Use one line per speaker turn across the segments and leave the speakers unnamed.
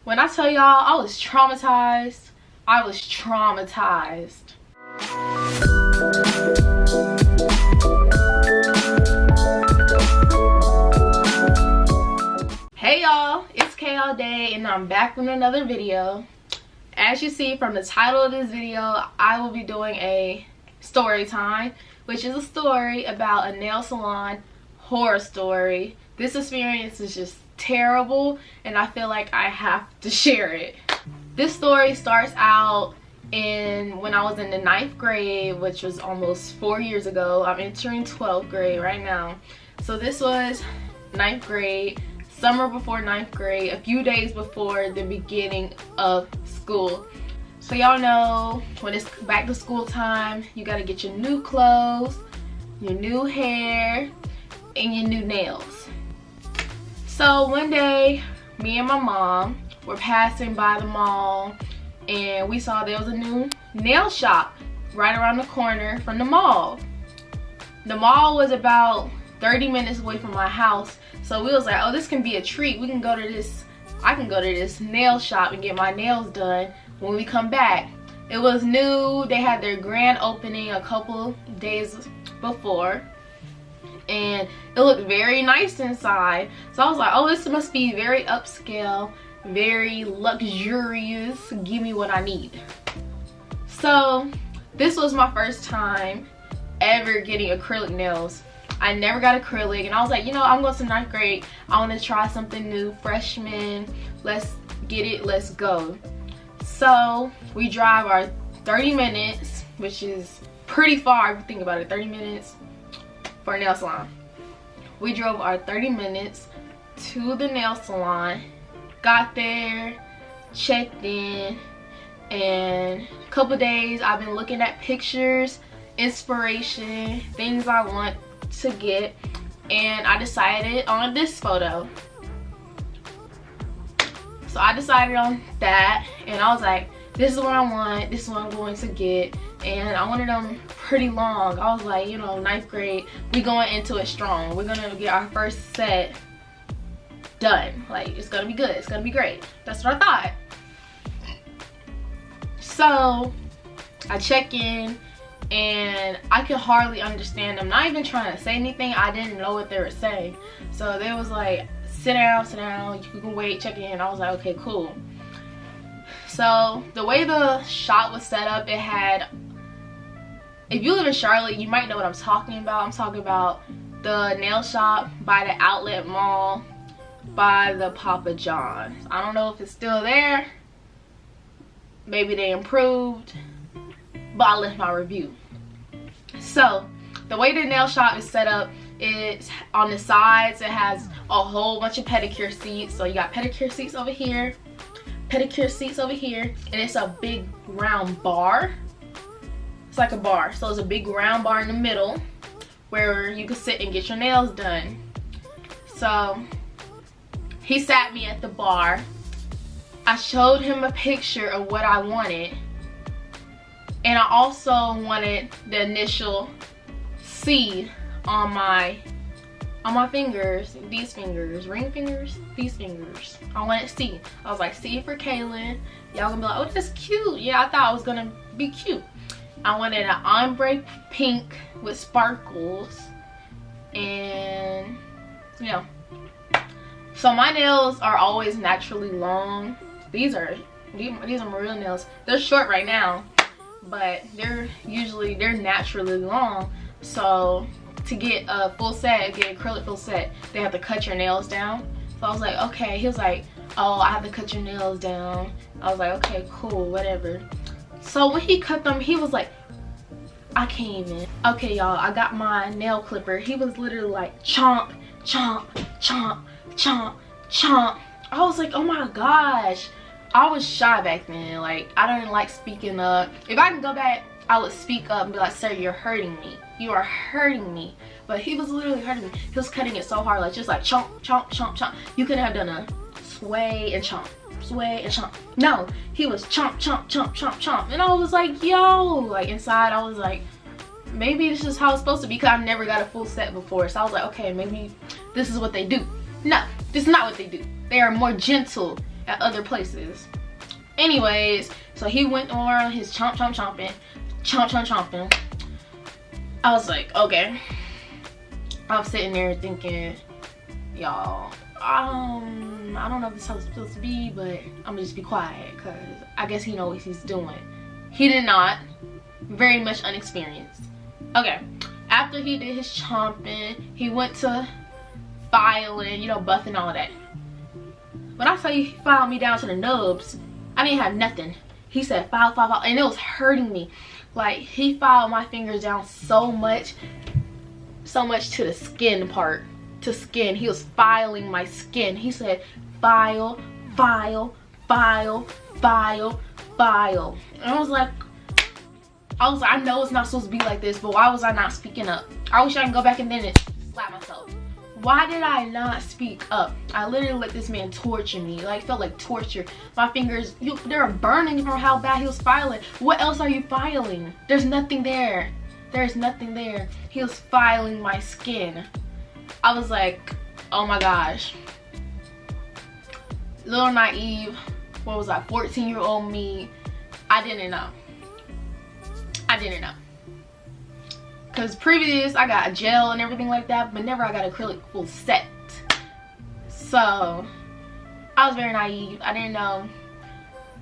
When I tell y'all, I was traumatized. I was traumatized. Hey y'all, it's K all day and I'm back with another video. As you see from the title of this video, I will be doing a story time, which is a story about a nail salon horror story. This experience is just terrible and I feel like I have to share it. This story starts out when I was in the 9th grade, which was almost 4 years ago. I'm entering 12th grade right now. So this was 9th grade, summer before 9th grade, a few days before the beginning of school. So y'all know when it's back to school time, you gotta get your new clothes, your new hair, and your new nails. So one day, me and my mom were passing by the mall and we saw there was a new nail shop right around the corner from the mall. The mall was about 30 minutes away from my house, so we was like, oh, this can be a treat. We can go to this, I can go to this nail shop and get my nails done when we come back. It was new. They had their grand opening a couple days before and it looked very nice inside. So I was like, oh, this must be very upscale, very luxurious, give me what I need. So this was my first time ever getting acrylic nails. I never got acrylic and I was like, you know, I'm going to 9th grade, I want to try something new, freshman, let's get it, let's go. So we drive our 30 minutes, which is pretty far if you think about it, 30 minutes for a nail salon. We drove our 30 minutes to the nail salon, got there, checked in, and a couple days I've been looking at pictures, inspiration, things I want to get, and I decided on this photo. So I decided on that and I was like, this is what I want, this is what I'm going to get, and I wanted them pretty long. I was like, you know, 9th grade, we going into it strong. We're gonna get our first set done. Like, it's gonna be good, it's gonna be great. That's what I thought. So I check in and I could hardly understand them. Not even trying to say anything, I didn't know what they were saying. So they was like, sit down, you can wait, check in. I was like, okay, cool. So the way the shop was set up, it had, if you live in Charlotte, you might know what I'm talking about. I'm talking about the nail shop by the outlet mall by the Papa John's. I don't know if it's still there. Maybe they improved, but I left my review. So the way the nail shop is set up, it's on the sides, it has a whole bunch of pedicure seats. So you got pedicure seats over here, pedicure seats over here, and it's a big round bar. It's like a bar, so it's a big round bar in the middle where you can sit and get your nails done. So he sat me at the bar. I showed him a picture of what I wanted, and I also wanted the initial C on my fingers, these fingers, ring fingers, these fingers. I wanted C. I was like, C for Kaylin. Y'all gonna be like, oh, that's cute. Yeah, I thought it was gonna be cute. I wanted an ombre pink with sparkles, and you know. So my nails are always naturally long. These are my real nails. They're short right now, but they're naturally long. So to get a full set, get acrylic full set, they have to cut your nails down. So I was like, okay. He was like, oh, I have to cut your nails down. I was like, okay, cool, whatever. So when he cut them, he was like, I can't even. Okay, y'all, I got my nail clipper. He was literally like, chomp, chomp, chomp, chomp, chomp. I was like, oh my gosh. I was shy back then. Like, I didn't like speaking up. If I can go back, I would speak up and be like, sir, you're hurting me. You are hurting me. But he was literally hurting me. He was cutting it so hard, like just like chomp, chomp, chomp, chomp. You could have done a sway and chomp, sway and chomp. No, he was chomp, chomp, chomp, chomp, chomp. And I was like, yo, like inside I was like, maybe this is how it's supposed to be, because I've never got a full set before. So I was like, okay, maybe this is what they do. No, this is not what they do. They are more gentle at other places. Anyways, so he went on his chomping. I was like, okay. I was sitting there thinking, y'all, I don't know if this is how it's supposed to be, but I'm gonna just be quiet because I guess he knows what he's doing. He did not. Very much unexperienced. Okay, after he did his chomping, he went to filing, you know, buffing, all that. When I say he filed me down to the nubs, I didn't have nothing. He said file, and it was hurting me. Like, he filed my fingers down so much to the skin part, to skin. He was filing my skin. He said file. And I was like, I know it's not supposed to be like this, but why was I not speaking up? I wish I could go back and then slap myself. Why did I not speak up? I literally let this man torture me. Like, it felt like torture. My fingers, they're burning from how bad he was filing. What else are you filing? There's nothing there. There's nothing there. He was filing my skin. I was like, oh my gosh. Little naive, what was I, 14-year-old me, I didn't know. Because previous, I got gel and everything like that, but never I got acrylic full set. So, I was very naive. I didn't know.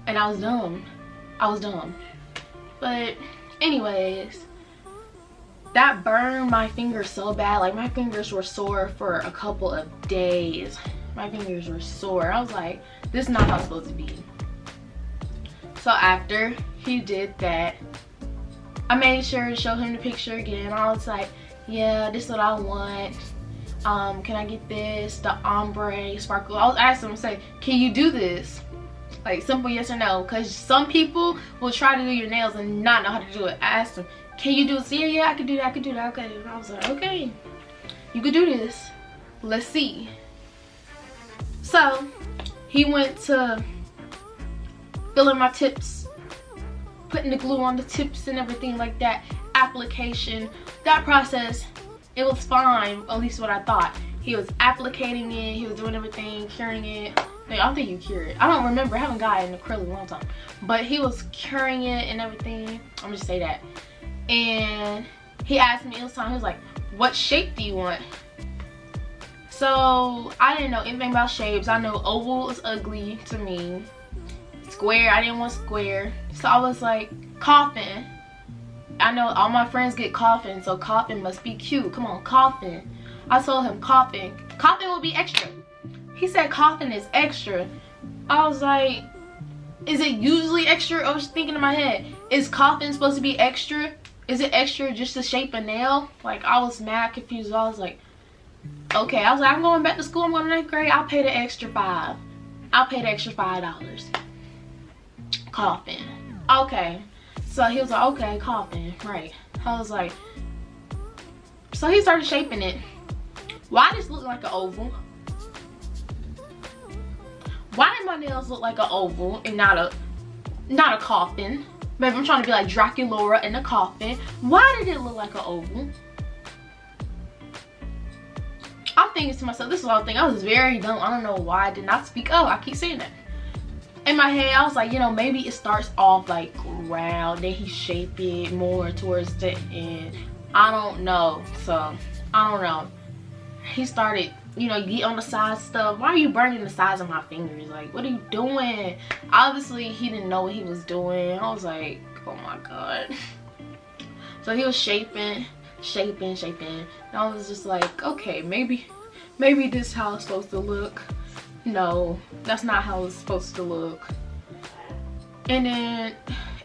And I was dumb. But, anyways, that burned my fingers so bad. Like, my fingers were sore for a couple of days. My fingers were sore. I was like, this is not how it's supposed to be. So after he did that, I made sure to show him the picture again. I was like, yeah, this is what I want. Can I get this? The ombre sparkle. I was asking him, say, can you do this? Like, simple yes or no. Because some people will try to do your nails and not know how to do it. I asked him, can you do it? See, yeah, I can do that. Okay. And I was like, okay, you could do this. Let's see. So, he went to filling my tips, putting the glue on the tips and everything like that, application, that process, it was fine, at least what I thought. He was applicating it, he was doing everything, curing it. I don't think you cure it. I don't remember, I haven't gotten acrylic in a long time. But he was curing it and everything, I'm gonna just say that. And he asked me, it was time, he was like, what shape do you want? So, I didn't know anything about shapes. I know oval is ugly to me. Square, I didn't want square. So I was like, coffin. I know all my friends get coffin, so coffin must be cute. Come on, coffin. I told him coffin. Coffin will be extra. He said coffin is extra. I was like, is it usually extra? I was thinking in my head, is coffin supposed to be extra? Is it extra just to shape a nail? Like, I was mad confused. I was like, okay. I was like, I'm going back to school. I'm going to 9th grade. I'll pay the extra $5. I'll pay the extra $5. Coffin. Okay. So he was like, okay, coffin. Right. I was like, so he started shaping it. Why does this look like an oval? Why did my nails look like an oval and not a coffin? Maybe I'm trying to be like Dracula in a coffin. Why did it look like an oval? I'm thinking to myself, this is what I was thinking. I was very dumb. I don't know why I did not speak up. I keep saying that. In my head, I was like, you know, maybe it starts off like round, then he shaped it more towards the end. I don't know. So, I don't know. He started, you know, get on the side stuff. Why are you burning the sides of my fingers? Like, what are you doing? Obviously, he didn't know what he was doing. I was like, oh my God. So he was shaping. And I was just like, okay, maybe this is how it's supposed to look. No, that's not how it's supposed to look. And then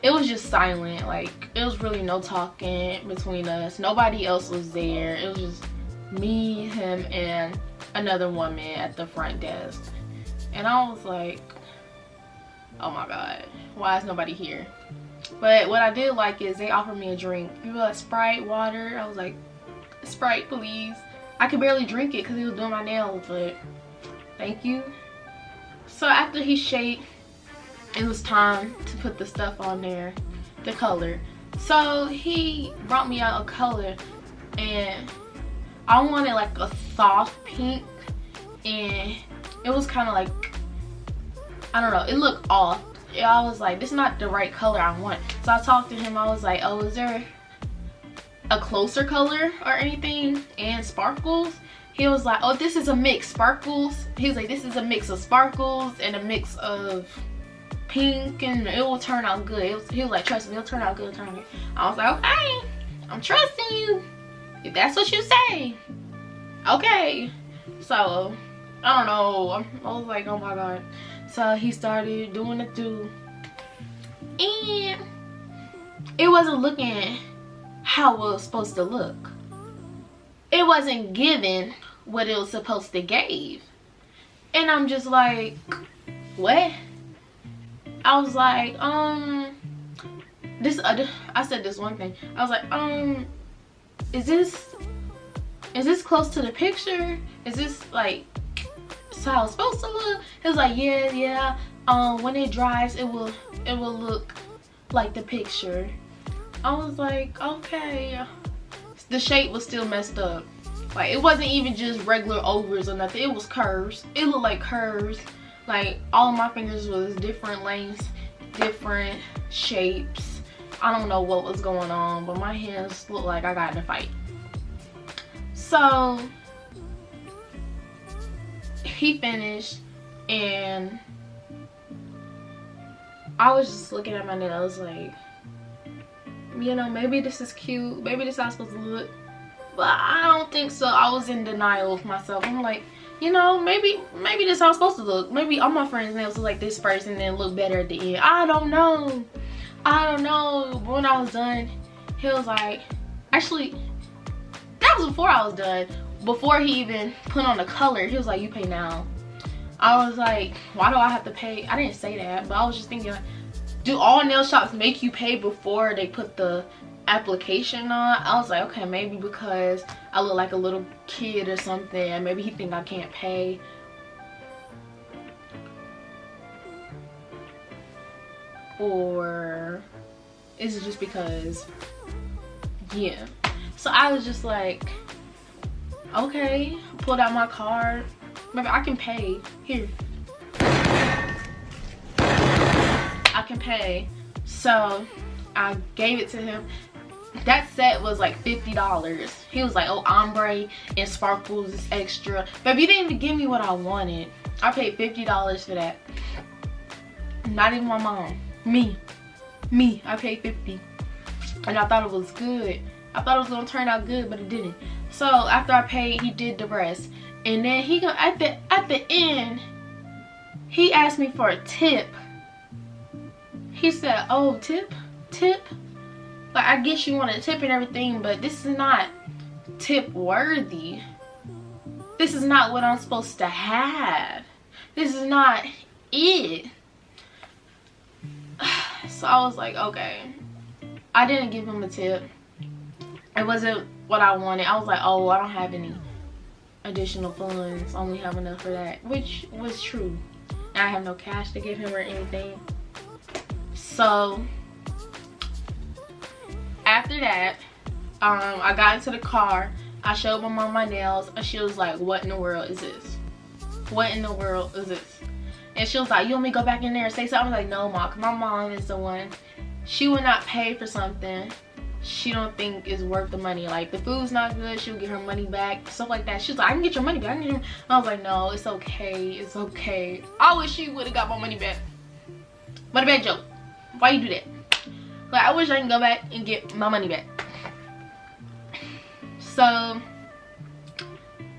it was just silent. Like, it was really no talking between us. Nobody else was there. It was just me, him, and another woman at the front desk. And I was like, oh my God, why is nobody here? But what I did like is they offered me a drink. People like Sprite, water. I was like, Sprite, please. I could barely drink it because he was doing my nails, but thank you. So after he shaped, it was time to put the stuff on there, the color. So he brought me out a color, and I wanted like a soft pink, and it was kind of like, I don't know, it looked off. I was like, this is not the right color I want. So I talked to him. I was like, oh, is there a closer color or anything? And sparkles? He was like, oh, this is a mix. Sparkles. He was like, this is a mix of sparkles and a mix of pink, and it will turn out good. He was like, trust me, it'll turn out good. Turn out good. I was like, okay, I'm trusting you. If that's what you say. Okay. So, I don't know. I was like, oh my god. So he started doing the do. And it wasn't looking how it was supposed to look. It wasn't giving what it was supposed to give. And I'm just like, what? I was like, I said this one thing. I was like, is this close to the picture? Is this like how it's supposed to look? He was like, yeah. When it dries, it will look like the picture. I was like, okay. The shape was still messed up. Like, it wasn't even just regular overs or nothing. It was curves. It looked like curves. Like, all of my fingers was different lengths, different shapes. I don't know what was going on, but my hands looked like I got in a fight. So he finished, and I was just looking at my nails like, you know, maybe this is cute, maybe this is how it's supposed to look, but I don't think so. I was in denial of myself. I'm like, you know, maybe this is how it's supposed to look. Maybe all my friends' nails look like this first and then look better at the end. I don't know. But when I was done, he was like, actually, that was before I was done. Before he even put on the color, he was like, you pay now. I was like, why do I have to pay? I didn't say that, but I was just thinking, like, do all nail shops make you pay before they put the application on? I was like, okay, maybe because I look like a little kid or something. Maybe he think I can't pay. Or is it just because, yeah. So I was just like, okay, pulled out my card. Maybe I can pay. Here, I can pay. So I gave it to him. That set was like $50. He was like, oh, ombre and sparkles is extra. Baby, you didn't even give me what I wanted. I paid $50 for that. Not even my mom. Me, I paid $50. And I thought it was good. I thought it was gonna turn out good, but it didn't. So after I paid, he did the rest. And then he go at the end, he asked me for a tip. He said, oh, tip? Like, I guess you want a tip and everything, but this is not tip worthy. This is not what I'm supposed to have. This is not it. So I was like, okay. I didn't give him a tip. It wasn't what I wanted. I was like, oh, I don't have any additional funds. I only have enough for that, which was true. And I have no cash to give him or anything. So after that, I got into the car. I showed my mom my nails, and she was like, what in the world is this? What in the world is this? And she was like, you want me to go back in there and say something? I was like, no, Mom, 'cause my mom is the one. She would not pay for something she don't think is worth the money. Like, the food's not good, she'll get her money back, stuff like that. She's like, I can get your money back. I was like, no, it's okay, it's okay. I wish she would have got my money back. What a bad joke. Why you do that? Like, I wish I can go back and get my money back. So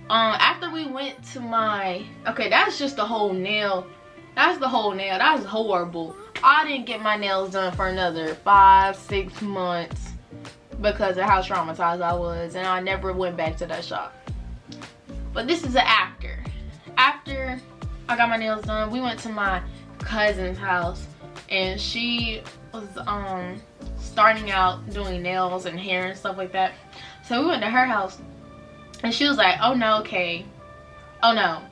after we went to my, okay, that's just the whole nail. That's the whole nail. That's horrible. I didn't get my nails done for another 5-6 months because of how traumatized I was, and I never went back to that shop. But this is an after. After I got my nails done, we went to my cousin's house, and she was starting out doing nails and hair and stuff like that. So we went to her house, and she was like, oh no, Kay, oh no,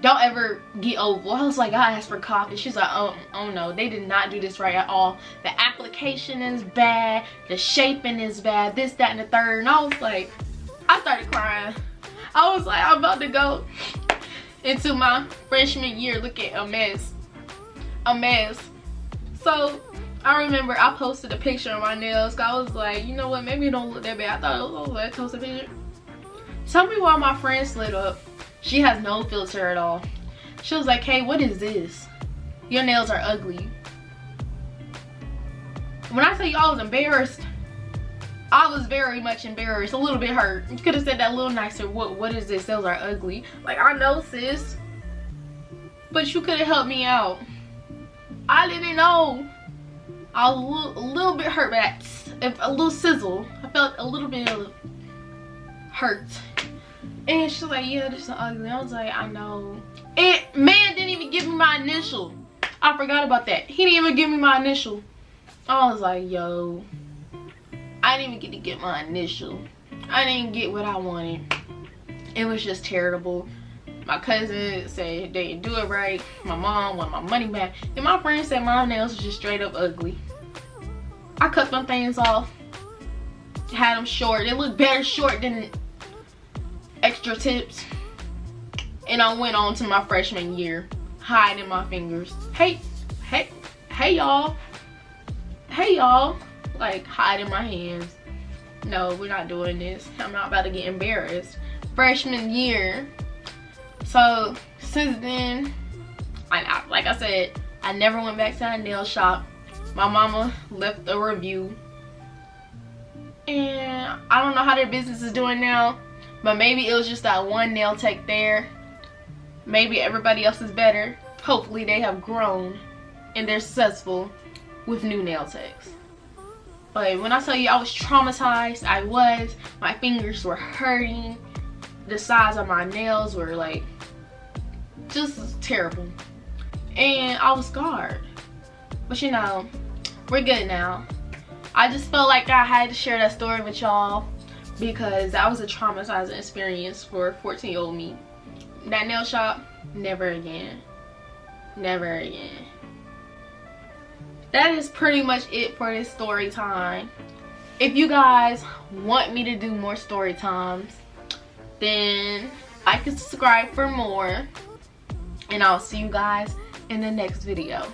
don't ever get oval. I was like, I asked for coffee. She's like, oh no, they did not do this right at all. The application is bad, the shaping is bad, this, that, and the third. And I was like, I started crying. I was like, I'm about to go into my freshman year looking a mess. a mess. So I remember I posted a picture of my nails. I was like, you know what, maybe it don't look that bad. I thought it was like post a picture. Tell me why my friend slid up. She has no filter at all. She was like, hey, what is this? Your nails are ugly. When I tell you I was embarrassed, I was very much embarrassed, a little bit hurt. You could have said that a little nicer. What is this? Nails are ugly. Like, I know, sis, but you could have helped me out. I didn't know. I was a little bit hurt by that, a little sizzle. I felt a little bit of hurt. And she's like, yeah, this is ugly. I was like, I know. And man didn't even give me my initial. I forgot about that. He didn't even give me my initial. I was like, yo, I didn't even get to get my initial. I didn't get what I wanted. It was just terrible. My cousin said they didn't do it right. My mom wanted my money back. And my friend said my nails are just straight up ugly. I cut them things off. Had them short. They look better short than extra tips. And I went on to my freshman year, hiding my fingers. Hey y'all. Hey y'all. Like, hiding my hands. No, we're not doing this. I'm not about to get embarrassed. Freshman year. So since then, like I said, I never went back to a nail shop. My mama left a review. And I don't know how their business is doing now. But maybe it was just that one nail tech there. Maybe everybody else is better. Hopefully they have grown and they're successful with new nail techs. But when I tell you I was traumatized, I was. My fingers were hurting. The size of my nails were like just terrible. And I was scarred. But you know, we're good now. I just felt like I had to share that story with y'all because that was a traumatizing experience for 14-year-old me. That nail shop, never again. Never again. That is pretty much it for this story time. If you guys want me to do more story times, then like and subscribe for more. And I'll see you guys in the next video.